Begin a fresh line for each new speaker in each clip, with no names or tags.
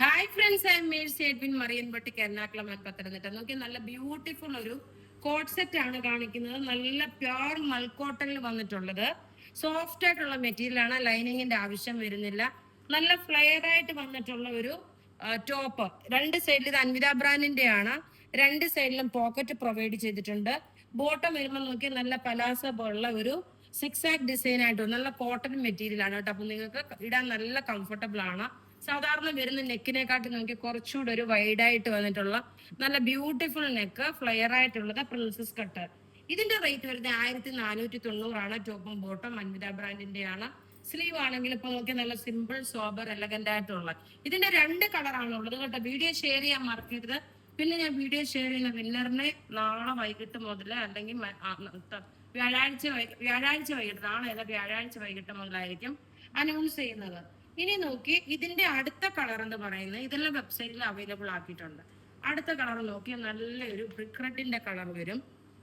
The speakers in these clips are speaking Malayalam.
Hi friends, I am Mercy Edwin മറിയൻപട്ടിക്ക് എറണാകുളം ആൻഡ് പത്തനംതിട്ട. നോക്കി നല്ല ബ്യൂട്ടിഫുൾ ഒരു കോട്ട് സെറ്റ് ആണ് കാണിക്കുന്നത്. നല്ല പ്യോർ മൽക്കോട്ടനിൽ വന്നിട്ടുള്ളത്. സോഫ്റ്റ് ആയിട്ടുള്ള മെറ്റീരിയൽ ആണ്, ലൈനിങ്ങിന്റെ ആവശ്യം വരുന്നില്ല. നല്ല ഫ്ലെയർ ആയിട്ട് വന്നിട്ടുള്ള ഒരു ടോപ്പ്. രണ്ട് സൈഡിൽ ഇത് അൻവിത ബ്രാൻഡിന്റെ ആണ്. രണ്ട് സൈഡിലും പോക്കറ്റ് പ്രൊവൈഡ് ചെയ്തിട്ടുണ്ട്. ബോട്ടം വരുമ്പോൾ നോക്കി നല്ല പലാസ പോലുള്ള ഒരു സിക്സ് ആക്ക് ഡിസൈൻ ആയിട്ട് നല്ല കോട്ടൺ മെറ്റീരിയൽ ആണ് കേട്ടോ. അപ്പൊ നിങ്ങൾക്ക് ഇടാൻ നല്ല കംഫർട്ടബിൾ ആണ്. സാധാരണ വരുന്ന നെക്കിനെക്കാട്ടി നോക്കി കുറച്ചുകൂടെ ഒരു വൈഡ് ആയിട്ട് വന്നിട്ടുള്ള നല്ല ബ്യൂട്ടിഫുൾ നെക്ക്, ഫ്ലെയർ ആയിട്ടുള്ളത് പ്രിൻസസ് കട്ട്. ഇതിന്റെ റേറ്റ് വരുന്നത് 1490 ടോപ്പും ബോട്ടം അൻവിത ബ്രാൻഡിന്റെ ആണ്. സ്ലീവ് ആണെങ്കിൽ ഇപ്പൊ നോക്കി നല്ല സിമ്പിൾ സോബർ എലഗന്റ് ആയിട്ടുള്ള ഇതിന്റെ രണ്ട് കളറാണ് ഉള്ളത് കേട്ടോ. വീഡിയോ ഷെയർ ചെയ്യാൻ മറക്കരുത്. പിന്നെ ഞാൻ വീഡിയോ ഷെയർ ചെയ്യുന്ന വിന്നറിനെ നാളെ വൈകിട്ട് മുതൽ അല്ലെങ്കിൽ വ്യാഴാഴ്ച വൈകിട്ട്, നാളെ അല്ല വ്യാഴാഴ്ച വൈകിട്ട് മുതലായിരിക്കും അനൗൺസ് ചെയ്യുന്നത്. ഇനി നോക്കി ഇതിന്റെ അടുത്ത കളർ എന്ന് പറയുന്നത് ഇതെല്ലാം വെബ്സൈറ്റിൽ അവൈലബിൾ ആക്കിയിട്ടുണ്ട്. അടുത്ത കളർ നോക്കി നല്ലൊരു ബ്രിക്ക് റെഡിന്റെ കളർ വരും.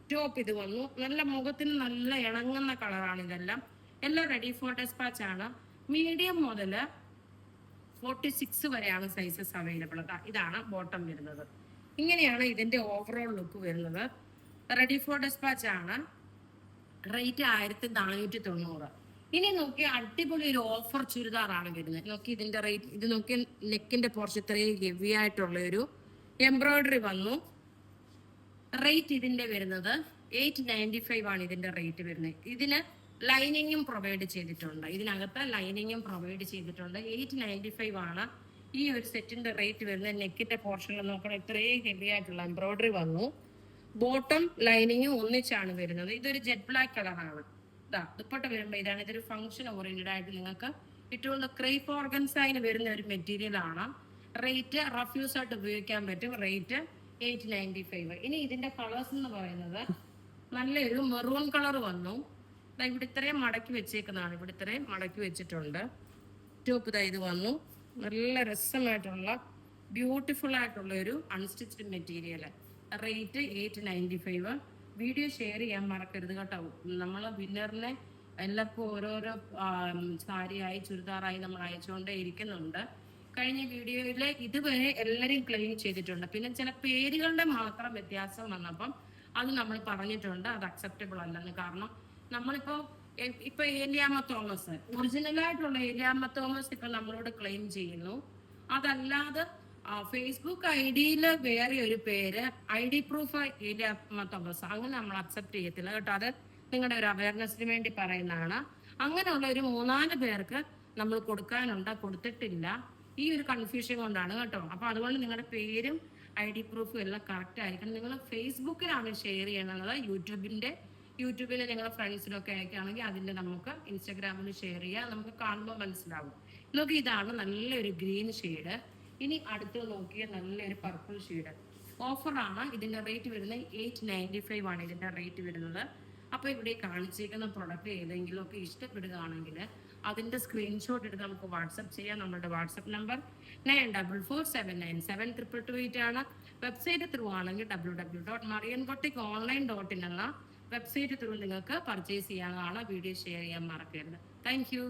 ടോപ്പ് ഇത് വന്നു. നല്ല മുഖത്തിന് നല്ല ഇണങ്ങുന്ന കളറാണ് ഇതെല്ലാം. എല്ലാം റെഡി ഫോർ ഡെസ്പാച്ച് ആണ്. മീഡിയം മുതൽ 46 വരെയാണ് സൈസസ് അവൈലബിൾ. ഇതാണ് ബോട്ടം വരുന്നത്. ഇങ്ങനെയാണ് ഇതിന്റെ ഓവറോൾ ലുക്ക് വരുന്നത്. റെഡി ഫോർ ഡെസ്പാച്ച് ആണ്. റേറ്റ് 1490. ഇനി നോക്കി അടിപൊളി ഒരു ഓഫർ ചുരിദാറാണ് വരുന്നത്. നോക്കി ഇതിന്റെ റേറ്റ്, ഇത് നോക്കി നെക്കിന്റെ പോർഷൻ ഇത്രയും ഹെവി ആയിട്ടുള്ള ഒരു എംബ്രോയിഡറി വന്നു. റേറ്റ് ഇതിന്റെ വരുന്നത് 895 ആണ് ഇതിന്റെ റേറ്റ് വരുന്നത്. ഇതിന് ലൈനിങ്ങും പ്രൊവൈഡ് ചെയ്തിട്ടുണ്ട്. ഇതിനകത്ത് ലൈനിങ്ങും പ്രൊവൈഡ് ചെയ്തിട്ടുണ്ട്. 895 ആണ് ഈ ഒരു സെറ്റിന്റെ റേറ്റ് വരുന്നത്. നെക്കിന്റെ പോർഷനിൽ നോക്കണം, ഇത്രയും ഹെവി ആയിട്ടുള്ള എംബ്രോയിഡറി വന്നു. ബോട്ടം ലൈനിങ്ങും ഒന്നിച്ചാണ് വരുന്നത്. ഇതൊരു ജെറ്റ് ബ്ലാക്ക് കളറാണ്. ദുപ്പട്ട വരുമ്പോ ഇതാണ്. ഇതൊരു ഫംഗ്ഷൻ ഓറിയന്റഡ് ആയിട്ട് നിങ്ങൾക്ക് ഇട്ടുകൊണ്ട് ക്രേപ്പ് ഓർഗൻസൈന് വരുന്ന ഒരു മെറ്റീരിയൽ ആണ്. റേറ്റ് റഫ്യൂസ് ആയിട്ട് ഉപയോഗിക്കാൻ പറ്റും. റേറ്റ് 895. ഇനി ഇതിന്റെ കളേഴ്സ് എന്ന് പറയുന്നത് നല്ലൊരു മെറൂൺ കളർ വന്നു. ഇവിടെ ഇത്രയും മടക്കി വെച്ചേക്കുന്നതാണ്. ഇവിടെ ഇത്രയും മടക്കി വെച്ചിട്ടുണ്ട്. ടോപ്പ് ഇത് വന്നു. നല്ല രസമായിട്ടുള്ള ബ്യൂട്ടിഫുൾ ആയിട്ടുള്ള ഒരു unstitched material. Rate 895. Video share ചെയ്യാൻ മറക്കരുത് കേട്ടോ. നമ്മൾ വിന്നറിനെ എല്ലാവർക്കും ഓരോരോ സാരിയായി ചുരിദാറായി നമ്മൾ അയച്ചുകൊണ്ടേ ഇരിക്കുന്നുണ്ട്. കഴിഞ്ഞ വീഡിയോയിൽ ഇതുവരെ എല്ലാവരും ക്ലെയിം ചെയ്തിട്ടുണ്ട്. പിന്നെ ചില പേരുകളുടെ മാത്രം വ്യത്യാസം വന്നപ്പം അത് നമ്മൾ പറഞ്ഞിട്ടുണ്ട്, അത് അക്സെപ്റ്റബിൾ അല്ലെന്ന്. കാരണം നമ്മളിപ്പോ ഏലിയാമ്മ തോമസ്, ഒറിജിനലായിട്ടുള്ള ഏലിയാമ്മ തോമസ് ഇപ്പൊ നമ്മളോട് ക്ലെയിം ചെയ്യുന്നു. അതല്ലാതെ ഫേസ്ബുക്ക് ഐഡിയിൽ വേറെ ഒരു പേര്, ID പ്രൂഫ് ഏലിയാമ്മ തോമസ്, അങ്ങനെ നമ്മൾ അക്സെപ്റ്റ് ചെയ്യത്തില്ല കേട്ടോ. അത് നിങ്ങളുടെ ഒരു അവയർനെസ്സിന് വേണ്ടി പറയുന്നതാണ്. അങ്ങനെയുള്ള ഒരു 3-4 പേർക്ക് നമ്മൾ കൊടുക്കാനുണ്ട്, കൊടുത്തിട്ടില്ല. ഈ ഒരു കൺഫ്യൂഷൻ കൊണ്ടാണ് കേട്ടോ. അപ്പൊ അതുകൊണ്ട് നിങ്ങളുടെ പേരും ID പ്രൂഫും എല്ലാം കറക്റ്റ് ആയിരിക്കണം. നിങ്ങൾ ഫേസ്ബുക്കിലാണ് ഷെയർ ചെയ്യുന്നത്. യൂട്യൂബിൽ നിങ്ങളുടെ ഫ്രണ്ട്സിനൊക്കെ അയക്കുകയാണെങ്കിൽ അതിന്റെ നമുക്ക് ഇൻസ്റ്റാഗ്രാമിൽ ഷെയർ ചെയ്യാം. നമുക്ക് കാണുമ്പോൾ മനസ്സിലാവും. നോക്കി ഇതാണ് നല്ലൊരു ഗ്രീൻ ഷെയ്ഡ്. ഇനി അടുത്ത് നോക്കിയ നല്ലൊരു പർപ്പിൾ ഷെയ്ഡ്. ഓഫറാണ്. ഇതിന്റെ റേറ്റ് വരുന്നത് 895 ആണ് ഇതിന്റെ റേറ്റ് വരുന്നത്. അപ്പൊ ഇവിടെ കാണിച്ചിരിക്കുന്ന പ്രൊഡക്റ്റ് ഏതെങ്കിലും ഒക്കെ ഇഷ്ടപ്പെടുകയാണെങ്കിൽ അതിന്റെ സ്ക്രീൻഷോട്ട് എടുത്ത് നമുക്ക് വാട്സപ്പ് ചെയ്യാം. നമ്മുടെ വാട്സപ്പ് നമ്പർ 9447972228 ആണ്. വെബ്സൈറ്റ് ത്രൂ ആണെങ്കിൽ www.marianboutique.online.in എന്ന വെബ്സൈറ്റ് ത്രൂ നിങ്ങൾക്ക് പർച്ചേസ് ചെയ്യാനാണ്. വീഡിയോ ഷെയർ ചെയ്യാൻ മറക്കരുത്. Thank you.